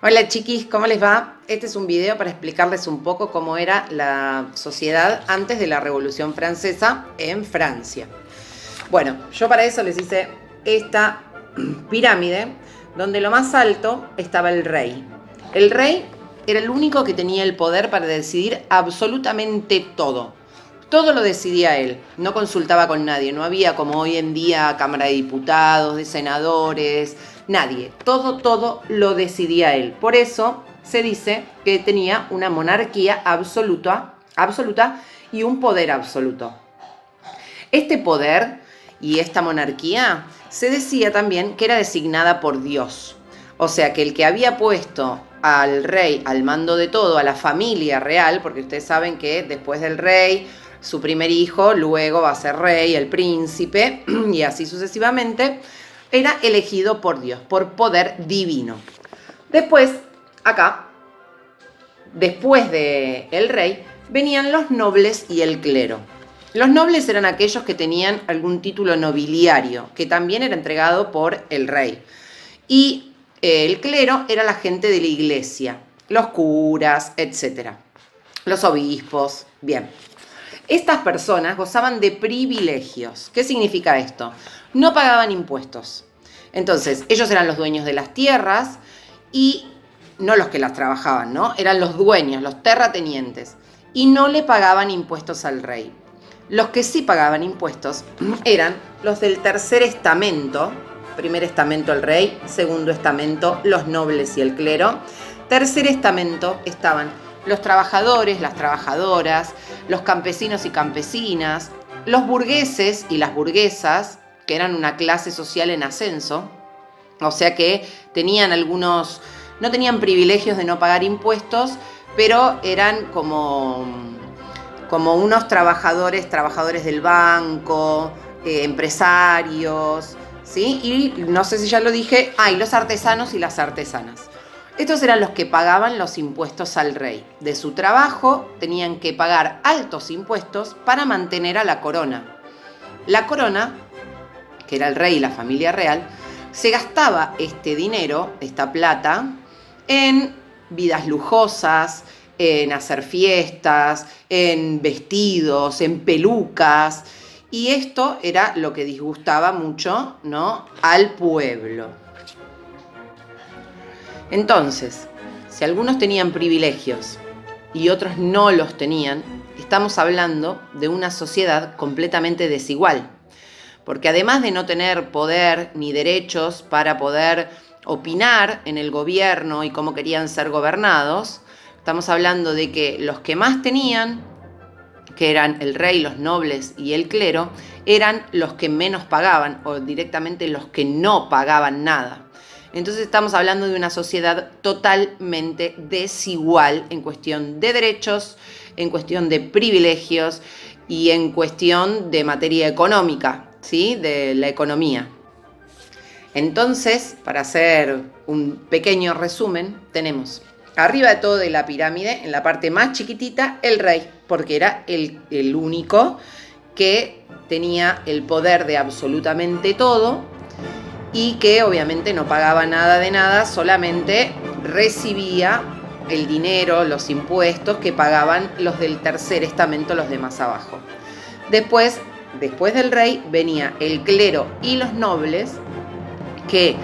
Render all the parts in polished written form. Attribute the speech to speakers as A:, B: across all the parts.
A: Hola chiquis, ¿cómo les va? Este es un video para explicarles un poco cómo era la sociedad antes de la Revolución Francesa en Francia. Bueno, yo para eso les hice esta pirámide donde lo más alto estaba el rey. El rey era el único que tenía el poder para decidir absolutamente todo. Todo lo decidía él, no consultaba con nadie, no había como hoy en día Cámara de Diputados, de senadores, nadie. Todo lo decidía él. Por eso se dice que tenía una monarquía absoluta y un poder absoluto. Este poder y esta monarquía se decía también que era designada por Dios. O sea que el que había puesto al rey al mando de todo, a la familia real, porque ustedes saben que después del rey, su primer hijo luego va a ser rey, el príncipe, y así sucesivamente, era elegido por Dios, por poder divino. Después, acá, después del rey, venían los nobles y el clero. Los nobles eran aquellos que tenían algún título nobiliario, que también era entregado por el rey. Y el clero era la gente de la iglesia, los curas, etc. Los obispos, bien. Estas personas gozaban de privilegios. ¿Qué significa esto? No pagaban impuestos. Entonces, ellos eran los dueños de las tierras y no los que las trabajaban, ¿no? Eran los dueños, los terratenientes. Y no le pagaban impuestos al rey. Los que sí pagaban impuestos eran los del tercer estamento. Primer estamento el rey, segundo estamento los nobles y el clero. Tercer estamento estaban los trabajadores, las trabajadoras, los campesinos y campesinas, los burgueses y las burguesas, que eran una clase social en ascenso, o sea que tenían algunos, no tenían privilegios de no pagar impuestos, pero eran como unos trabajadores del banco, empresarios, ¿sí? Y no sé si ya lo dije, y los artesanos y las artesanas. Estos eran los que pagaban los impuestos al rey. De su trabajo tenían que pagar altos impuestos para mantener a la corona. La corona, que era el rey y la familia real, se gastaba este dinero, esta plata, en vidas lujosas, en hacer fiestas, en vestidos, en pelucas. Y esto era lo que disgustaba mucho, ¿no?, al pueblo. Entonces, si algunos tenían privilegios y otros no los tenían, estamos hablando de una sociedad completamente desigual. Porque además de no tener poder ni derechos para poder opinar en el gobierno y cómo querían ser gobernados, estamos hablando de que los que más tenían, que eran el rey, los nobles y el clero, eran los que menos pagaban o directamente los que no pagaban nada. Entonces estamos hablando de una sociedad totalmente desigual en cuestión de derechos, en cuestión de privilegios y en cuestión de materia económica, ¿sí?, de la economía. Entonces, para hacer un pequeño resumen, tenemos arriba de todo de la pirámide, en la parte más chiquitita, el rey, porque era el único que tenía el poder de absolutamente todo y que obviamente no pagaba nada de nada, solamente recibía el dinero, los impuestos que pagaban los del tercer estamento, los de más abajo. Después del rey venía el clero y los nobles, que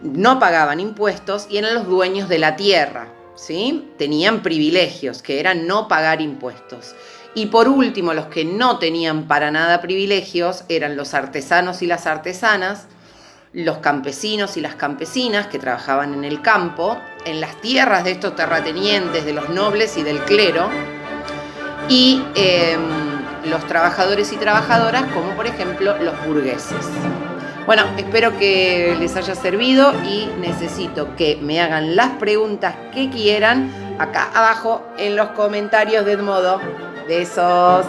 A: no pagaban impuestos y eran los dueños de la tierra, ¿sí? Tenían privilegios, que eran no pagar impuestos. Y por último, los que no tenían para nada privilegios eran los artesanos y las artesanas, los campesinos y las campesinas que trabajaban en el campo, en las tierras de estos terratenientes, de los nobles y del clero, y los trabajadores y trabajadoras, como por ejemplo los burgueses. Bueno, espero que les haya servido y necesito que me hagan las preguntas que quieran acá abajo en los comentarios de Edmodo. Besos.